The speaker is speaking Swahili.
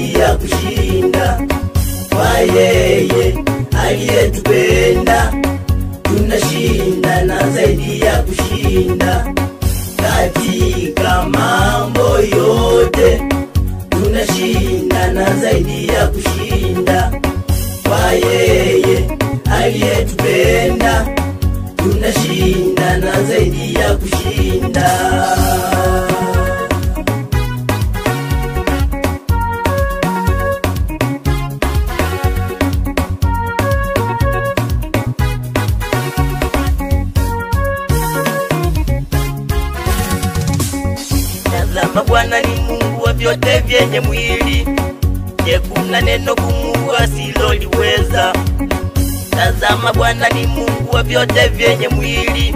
zaidi ya kushinda. Kwa yeye aliyetupenda tunashinda na zaidi ya kushinda. Katika mambo yote tunashinda na zaidi ya kushinda. Kwa yeye aliyetupenda tunashinda na zaidi ya kushinda. Tazama Bwana ni Mungu wa vyote vyenye mwili, je, kuna neno gumu asiloliweza? Tazama Bwana ni Mungu wa vyote vyenye mwili,